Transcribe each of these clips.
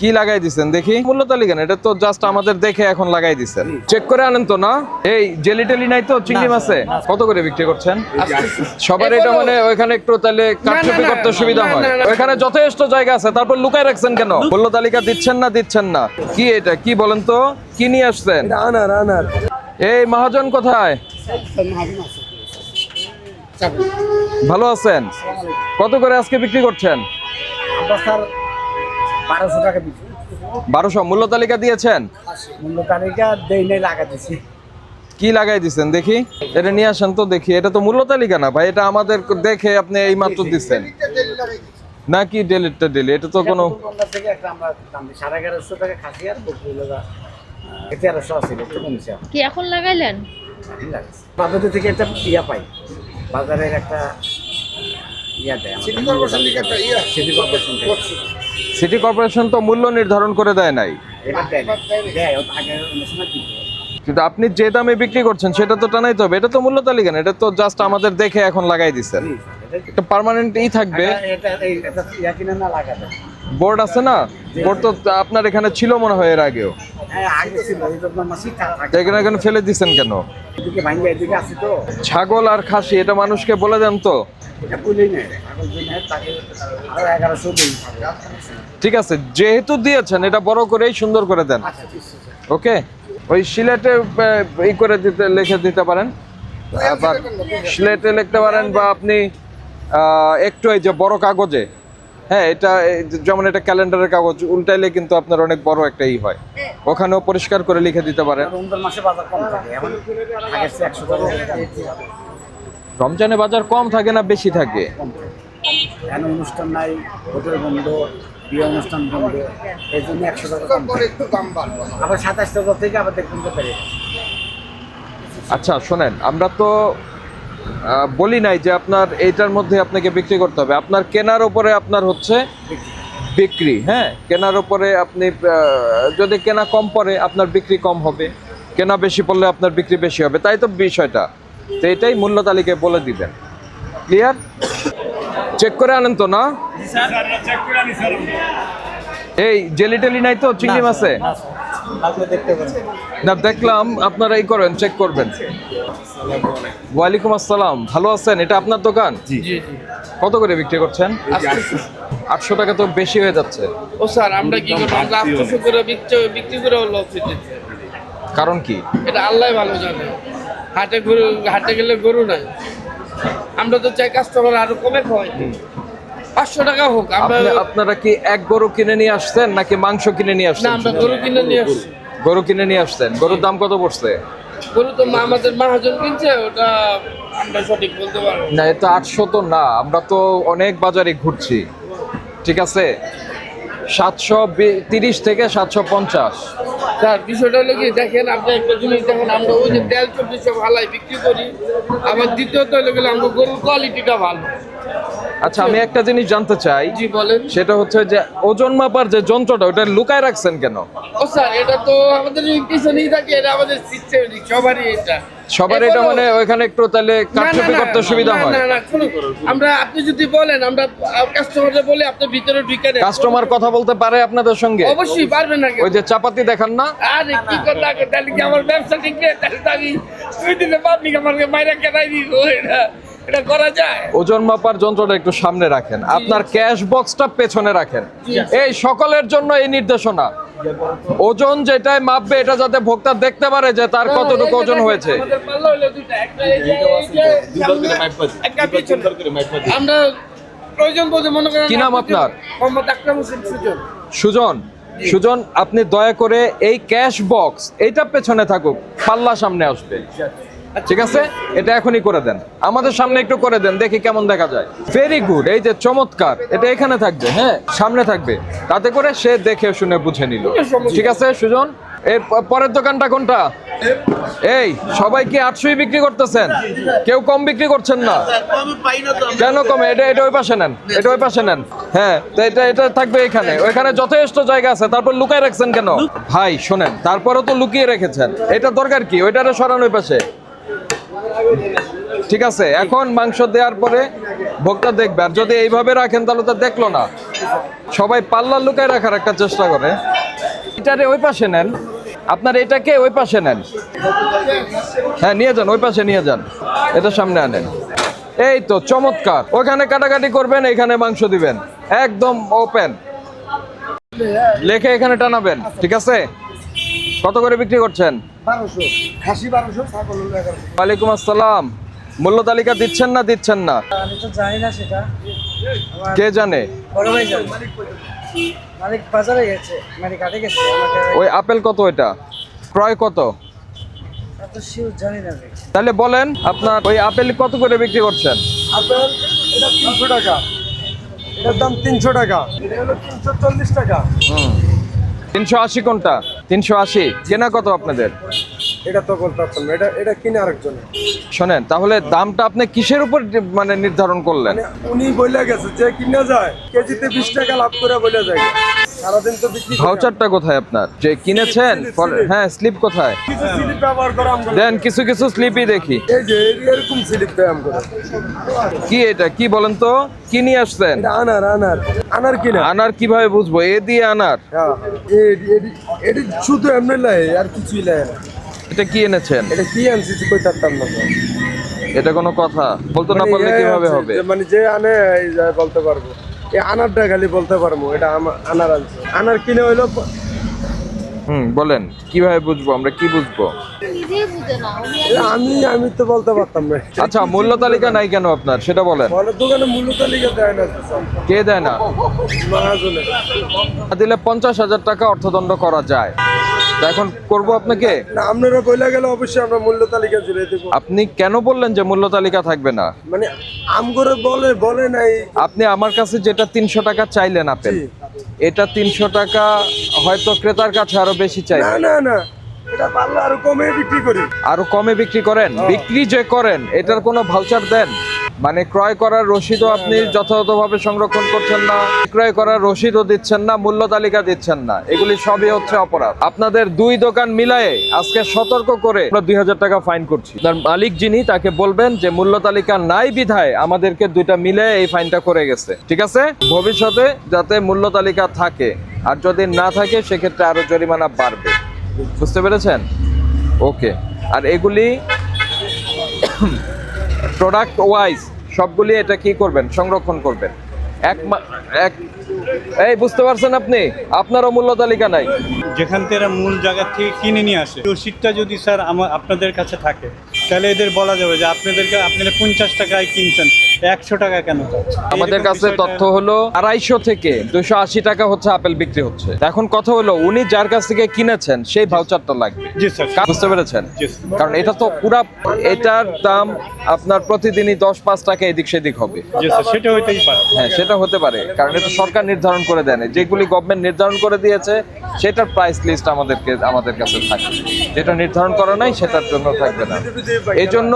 কি লাগাই দিচ্ছেন দেখি মূল্য তালিকা না, এটা তো জাস্ট আমাদের দেখে এখন লাগাই দিচ্ছেন। চেক করে আনেন তো না? এই জেলি টেলি নাই তো? চিংড়ি মাছে কত করে বিক্রি করছেন? সবার এটা মানে ওইখানে একটু তাহলে কাটছুপি করতে সুবিধা হয়। ওইখানে যথেষ্ট জায়গা আছে, তারপর লুকায় রাখছেন কেন? মূল্য তালিকা দিচ্ছেন না? কি এটা কি বলেন তো? কি নিয়ে আসছেন? এই মহাজন কোথায়? ভালো আছেন? কত করে আজকে বিক্রি করছেন? 1200 টাকা দিচ্ছি। 1200 মূল্য তালিকা দিয়েছেন? মূল্য তালিকা দেই নাই, লাগা দিছি। কি লাগাই দিচ্ছেন দেখি? এটা নিয়ে আসেন তো দেখি। এটা তো মূল্য তালিকা না ভাই, এটা আমাদের দেখে আপনি এই মাত্র দিচ্ছেন নাকি? ডেলিটটা ডেলি এটা তো কোনো থেকে একটা আমরা দাম দিই 1150 টাকা খাসি আর বকরিলা 1300 ছিল, একটু কমছে। কি এখন লাগাইলেন? বাজার থেকে একটা ইয়া পাই, বাজারের একটা ইয়া দেয় সিটি কর্পোরেশন থেকে একটা ইয়া, সিটি কর্পোরেশন তো মূল্য নির্ধারণ করে দেয় নাই, এটা দেয় ও আগে সময় দিত। কিন্তু আপনি যে দামে বিক্রি করছেন সেটা তো টানাইতে হবে। এটা তো মূল্য তালিকা না, এটা তো জাস্ট আমাদের দেখে এখন লাগাই দিচ্ছেন। এটা পার্মানেন্ট ই থাকবে। এটা ইয়া কিনা না লাগা দেয়। বোর্ড আছে না? বোর্ড তো আপনার এখানে ছিল মনে হয় এর আগেও। হ্যাঁ আগে ছিল, এই তো মাসি থাকে। এখানে ফেলে দিচ্ছেন কেন? এদিকে ভাঙ্গা এদিকে আছে তো। ছাগল আর খাসি এটা মানুষকে বলে দেন তো। এটা কইলেই না, ছাগল দিন তাকে আর 1100 দিন। ঠিক আছে, যেহেতু দিয়েছেন এটা বড় করেই সুন্দর করে দেন। আচ্ছা ঠিক আছে। ওকে, ওই সিলেটে ই করে দিতে লিখে দিতে পারেন, আবার সিলেটে লিখতে পারেন, বা আপনি একটু এই যে বড় কাগজে, হ্যাঁ এটা যেমন এটা ক্যালেন্ডারের কাগজ উল্টাইলে কিন্তু আপনার অনেক বড় একটা ই হয়, ওখানেও পরিষ্কার করে লিখে দিতে পারেন। রমজান মাসে বাজার কম থাকে, এখন আগের চেয়ে 100 টাকা রমজানে বাজার কম থাকে না বেশি থাকে? কম থাকে। এখন অনুষ্ঠান নাই, হোটেল বন্ধ, বিয়ে অনুষ্ঠান বন্ধ, এই জন্য 100 টাকা কম থাকে। আবার 27 টাকা থেকে আবার দেখুন তো পারে। আচ্ছা শোনেন, আমরা তো বলি নাই যে আপনার এইটার মধ্যে আপনাকে বিক্রি করতে হবে। আপনার কেনার উপরে আপনার হচ্ছে বিক্রি, হ্যাঁ কেনার উপরে আপনি যদি কেনা কম পড়ে আপনার বিক্রি কম হবে, কেনা বেশি পড়লে আপনার বিক্রি বেশি হবে, তাই তো বিষয়টা। তো এটাই মূল্য তালিকায় বলে দিবেন। ক্লিয়ার? চেক করে আনেন তো না? এই জেলি টেলি নাই তো? চিংড়ি মাছে না? দেখলাম আপনারা এই করেন, চেক করবেন। ওয়ালাইকুম আসসালাম, ভালো আছেন? এটা আপনার দোকান? জি জি। কত করে বিক্রি করছেন? 800 টাকা তো বেশি হয়ে যাচ্ছে। ও স্যার, আমরা কি করবো? আমরা 800 করে বিক্রি করে লস হচ্ছে। কারণ কি? এটা আল্লাহ ভালো জানে। হাটে গেলে গরু নাই, আমরা তো চাই কাস্টমার আরো কমে খাওয়াই। 500 টাকা হোক। আপনারা কি এক গরু কিনে নিয়ে আসছেন নাকি মাংস কিনে নিয়ে না, আসছেন? আমরা গরু কিনে নিয়ে আসছি। গরু কিনে নিয়ে আসছেন। গরুর দাম কত পড়ছে? গরু তো আমাদের মহাজন কিনছে, ওটা আমরা সঠিক বলতে পারবো না, এটা 800 তো না, আমরা তো অনেক বাজারে ঘুরছি। ঠিক আছে, 730 থেকে 750। স্যার বিষয়টা হলো কি, দেখেন আপনি একটা জিনিস দেখেন, আমরা ওই যে তেল 2400 ভালাই বিক্রি করি, আবার দ্বিতীয়ত হলো গেলে আমরা গরুর কোয়ালিটিটা ভালো। আচ্ছা, আমি একটা জিনিস জানতে চাই। জি বলেন। সেটা হচ্ছে যে ওজন মাপার যে যন্ত্রটা ওটা লুকায় রাখছেন কেন? ও স্যার, এটা তো আমাদের পিছনেই থাকে, এটা আমাদের সিস্টেম, সবারই এটা। সবার এটা মানে ওইখানে একটু তাহলে কাটছুপি করতে সুবিধা হয়। না, আমরা আপনি যদি বলেন, আমরা কাস্টমারদের বলে আপনি ভিতরে ঢুকে দেন। কাস্টমার কথা বলতে পারে আপনাদের সঙ্গে? অবশ্যই পারবেন না। ওই যে চাপাতি দেখান না? আরে কি কথা, তাহলে কি আমার ব্যবসা ঠিক নেই? তাহলে তো আমি 2 দিনে পাবলিক আমাকে মাইরা কেনাই দিব। এটা করা যায়? ওজন মাপার যন্ত্রটা একটু সামনে রাখেন, আপনার ক্যাশ বক্সটা পেছনে রাখেন। এই সকলের জন্য এই নির্দেশনা। ওজন যেটাই মাপবে এটা যাতে ভোক্তা দেখতে পারে যে তার কতটুকু ওজন হয়েছে। আমাদের পাল্লা হলো দুইটা, একটা এই যে একটা পিছনে। আমরা প্রয়োজন বোধে মনে করেন। কি নাম আপনার? মোহাম্মদ আকরাম হোসেন সুজন। সুজন, আপনি দয়া করে এই ক্যাশ বক্স এইটা পেছনে থাকুক, পাল্লা সামনে আসবে। ঠিক আছে, এটা এখনই করে দেন, আমাদের সামনে একটু করে দেন, দেখি কেমন দেখা যায়। ভেরি গুড, এই যে চমৎকার, এটা এখানে থাকবে, হ্যাঁ সামনে থাকবে, তাতে করে সে দেখে শুনে বুঝে নিল। ঠিক আছে সুজন, এর পরের দোকানটা কোনটা? এই সবাই কি 800 বিক্রি করতেছেন? কেউ কম বিক্রি করছেন না কেন? কমে এটা ওই পাশে নেন, এটা ওই পাশে নেন। হ্যাঁ, তো এটা থাকবে এখানে, ওইখানে যথেষ্ট জায়গা আছে, তারপর লুকায় রাখছেন কেন? ভাই শোনেন, তারপরও তো লুকিয়ে রেখেছেন, এটা দরকার কি? ওইটারে সরানো ওই পাশে। ঠিক আছে, এখন মাংস দেওয়ার পরে ভোক্তা দেখবে। আর যদি এইভাবে রাখেন তাহলে তো দেখলো না, সবাই পাল্লা লুকায় রাখার একটা চেষ্টা করে। এটারে ওই পাশে নেন, আপনার এটাকে ওই পাশে নেন, হ্যাঁ নিয়ে যান, ওই পাশে নিয়ে যান, এটা সামনে আনেন। এই তো চমৎকার। ওখানে কাটাকাটি করবেন, এখানে মাংস দিবেন, একদম ওপেন লেখে এখানে টানাবেন। ঠিক আছে, কত করে বিক্রি করছেন? 1200, খাসি 1200, ছাগল হলো 1100। ওয়ালাইকুম আসসালাম। মূল্য তালিকা দিচ্ছেন না দিচ্ছেন না? আমি তো জানি না সেটা, আমার কে জানে? বড় ভাই জানে। মালিক বাজারে গেছে, মানে কাটে গেছে আমাকে। ওই আপেল কত, এটা ক্রয় কত? এত শিওর জানি না ভাই। তাহলে বলেন আপনার ওই আপেল কত করে বিক্রি করছেন? আপেল এটা 300 টাকা, এটার দাম 300 টাকা, এটা হলো 340 টাকা। 380 কোনটা? 380 কেনা কত আপনাদের? এটা তো বলতে পারতাম না, এটা কিনে আরেকজন। শোনেন, তাহলে দামটা আপনি কিসের উপর মানে নির্ধারণ করলেন? মানে উনি বলে গেছে যে কিনা যায় কেজিতে 20 টাকা লাভ করে বলে যায়, সারাদিন তো বিক্রি করি। ভাউচারটা কোথায় আপনার যে কিনেছেন? হ্যাঁ, স্লিপ কোথায়? কিছু স্লিপ ব্যবহার করা আমরা দেন, কিছু কিছু স্লিপই দেখি। এই যে এরকম স্লিপ দেয় আমরা। কি এটা, কি বলেন তো, কি নিয়ে আসছেন? এটা আনার কিনা। আনার কিভাবে বুঝবো? এ দিয়ে আনার? হ্যাঁ, এটি শুধু এমনি লাই আর কিছুই লাই না। এটা কি এনেছেন? এটা কি আনছি কই তারতাম না। এটা কোনো কথা? বলতে না পারলে কিভাবে হবে? মানে যে আনে এই যা বলতে পারবো, এই আনারটা খালি বলতে পারবো এটা আনার আনছে। আনার কিনে হইলো বলেন, কিভাবে বুঝবো? আমরা কি বুঝবো? নিজেই বুঝে না উনি আমি তো বলতে পারতাম না। আচ্ছা, মূল্য তালিকা নাই কেন আপনার, সেটা বলেন। ফলের দোকানে মূল্য তালিকা দেয় না, কে দেয় না? মহাজনে। দিলে 50,000 টাকা অর্থদণ্ড করা যায়। তা এখন করবো আপনাকে? না, আপনারা বইলা গেলে অবশ্যই আমরা মূল্য তালিকা জুড়ে দেবো। আপনি কেন বললেন যে মূল্য তালিকা থাকবে না? মানে আম করে বলে নাই। আপনি আমার কাছে যেটা 300 টাকা চাইলেন আপেল, জি। এটা 300 টাকা হয়তো ক্রেতার কাছে আরো বেশি চাই। না, এটা পারলে আরো কমে বিক্রি করি। আরো কমে বিক্রি করেন? বিক্রি যে করেন এটার কোনো ভাউচার দেন? মানে ক্রয় করার রসিদও আপনি যথাযথভাবে সংরক্ষণ করছেন না, বিক্রয় করার রসিদও দিচ্ছেন না, মূল্য তালিকা দিচ্ছেন না, এগুলি সবই হচ্ছে অপরাধ। আপনাদের দুই দোকান মিলায়ে আজকে সতর্ক করে আমরা 2000 টাকা ফাইন করছি। তার মালিক যিনি, তাকে বলবেন যে মূল্য তালিকা নাই বিধায় আমাদেরকে দুইটা মিলে এই ফাইনটা করে গেছে। ঠিক আছে, ভবিষ্যতে যাতে মূল্য তালিকা থাকে, আর যদি না থাকে সেক্ষেত্রে আরো জরিমানা বাড়বে। বুঝতে পেরেছেন? ওকে। আর এগুলি প্রোডাক্ট ওয়াইজ সবগুলি এটা কি করবেন? সংরক্ষণ করবেন। এই বুঝতে পারছেন আপনি? আপনারও মূল্য তালিকা নাই। যেখান থেকে এরা মূল জায়গা থেকে কিনে নিয়ে আসে, রসিদটা যদি স্যার আপনাদের কাছে থাকে তাহলে এদের বলা যাবে যে আপনারা 50 টাকায় কিনছেন, 100 টাকা কেন চাচ্ছেন? আমাদের কাছে তথ্য হলো 250 থেকে 280 টাকা হচ্ছে আপেল বিক্রি হচ্ছে। এখন কথা হলো উনি যার কাছ থেকে কিনেছেন সেই ভাউচারটা লাগবে। জি স্যার। বুঝতে পেরেছেন? জি স্যার। কারণ এটা তো পুরা, এটার দাম আপনার প্রতিদিনই 10-5 টাকা এদিক সেদিক হবে। জি স্যার, সেটা হইতেই পারে। হ্যাঁ, সেটা হতে পারে, কারণ এটা সরকার নির্ধারণ করে দেন। যেগুলি গভর্নমেন্ট নির্ধারণ করে দিয়েছে সেটার প্রাইস লিস্ট আমাদের কাছে থাকে, যেটা নির্ধারণ করা নাই সেটার জন্য থাকবে না। এই জন্য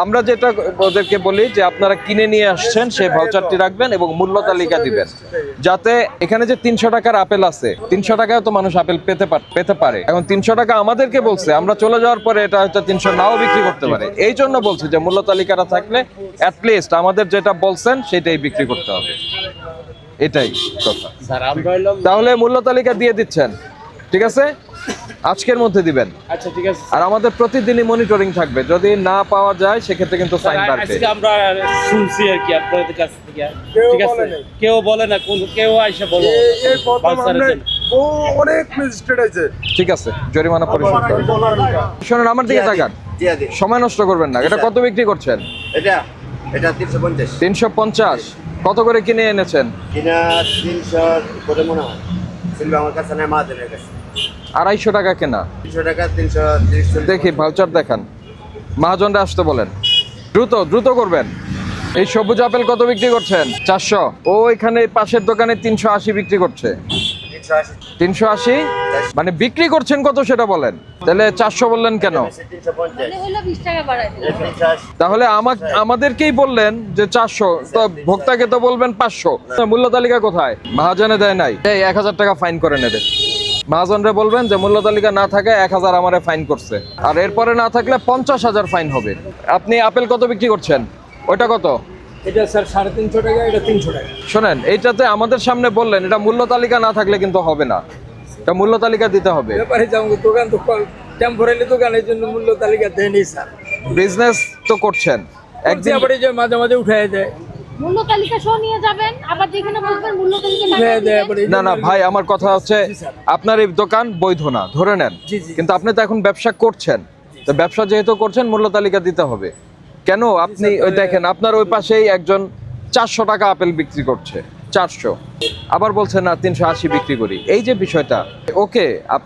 আমরা যেটা ওদেরকে বলি যে আপনারা কিনে নিয়ে আসছেন সেই ভাউচারটি রাখবেন এবং মূল্য তালিকা দিবেন, যাতে এখানে যে 300 টাকার আপেল আছে, 300 টাকায় তো মানুষ আপেল পেতে পারে। এখন 300 টাকা আমাদেরকে বলছে, আমরা চলে যাওয়ার পরে এটা হয়তো 300 নাও বিক্রি করতে পারে। এই জন্য বলছি যে মূল্য তালিকাটা থাকলে অ্যাটলিস্ট আমাদের যেটা বলছেন সেটাই বিক্রি করতে হবে। এটাই কথা। তাহলে মূল্য তালিকা দিয়ে দিচ্ছেন, ঠিক আছে? আজকের মধ্যে দিবেন। আচ্ছা ঠিক আছে। আর আমাদের প্রতিদিনই মনিটরিং থাকবে, যদি না পাওয়া যায় সেক্ষেত্রে কিন্তু ফাইন বাড়বে। আজকে আমরা শুনছি আর কি আপনাদের কাছ থেকে, ঠিক আছে? কেউ বলে না, কেউ আইসা বলো এই প্রথম আমরা অনেক ম্যাজিস্ট্রেট আছে। ঠিক আছে, জরিমানা পরিশোধ করুন। শুনুন, আমার দিকে তাকান, সময় নষ্ট করবেন না। এটা কত বিক্রি করছেন? এটা 350 350। কত করে কিনে এনেছেন? কিনা 300 করে মনে হয়, কিন্তু আমার কাছে নাই, মাদের কাছে 250 টাকা কেনা। 300 টাকা 330। দেখি ভাউচার দেখান, মহাজনরা আসতে বলেন। দ্রুত করবেন। এই সবুজ আপেল কত বিক্রি করছেন? 400। ও এখানে পাশের দোকানে 380 বিক্রি করছে। 380 মানে বিক্রি করছেন কত সেটা বলেন। তাহলে 400 বললেন কেন? 350 হলো 20 টাকা বাড়াই দিলেন। 350 তাহলে আমাদেরকেই বললেন যে 400, তো ভোক্তাকে তো বলবেন 500। মূল্য তালিকা কোথায়? মহাজনে দেয় নাই, এই 1000 টাকা ফাইন করে নেবে। মহাজনরে বলবেন যে মূল্য তালিকা না থাকে 1000 আমারে ফাইন করছে, আর এরপরে না থাকলে 50,000 ফাইন হবে। আপনি আপেল কত বিক্রি করছেন? ওইটা কত? এটা স্যার 350 টাকা, এটা 300 টাকা। শোনেন, এইটাতে আমাদের সামনে বললেন, এটা মূল্য তালিকা না থাকলে কিন্তু হবে না, এটা মূল্য তালিকা দিতে হবে। ব্যাপারে যাও দোকান তো টেম্পোরারি দোকানের জন্য মূল্য তালিকা দেয়নি স্যার। বিজনেস তো করছেন, একদিন একদিন আবার এই যে মাঝে মাঝে উঠায় দেয়, মূল্য তালিকা সহ নিয়ে যাবেন, আবার যেখানে বলবেন মূল্য তালিকা না উঠায় দেয় দিলে- আবার এই না না জন্য- ভাই, আমার কথা হচ্ছে জি, স্যার। আপনার এই দোকান বৈধ না, ধরে নেন, জি, জি। কিন্তু আপনি তো এখন ব্যবসা করছেন, তো ব্যবসা যেহেতু করছেন মূল্য তালিকা দিতে হবে। কেন আপনি ওই দেখেন আপনার ওই পাশেই একজন 400 টাকা আপেল বিক্রি করছে, 400, আবার বলছে না 380 বিক্রি করি। এই যে বিষয়টা, ওকে আপনি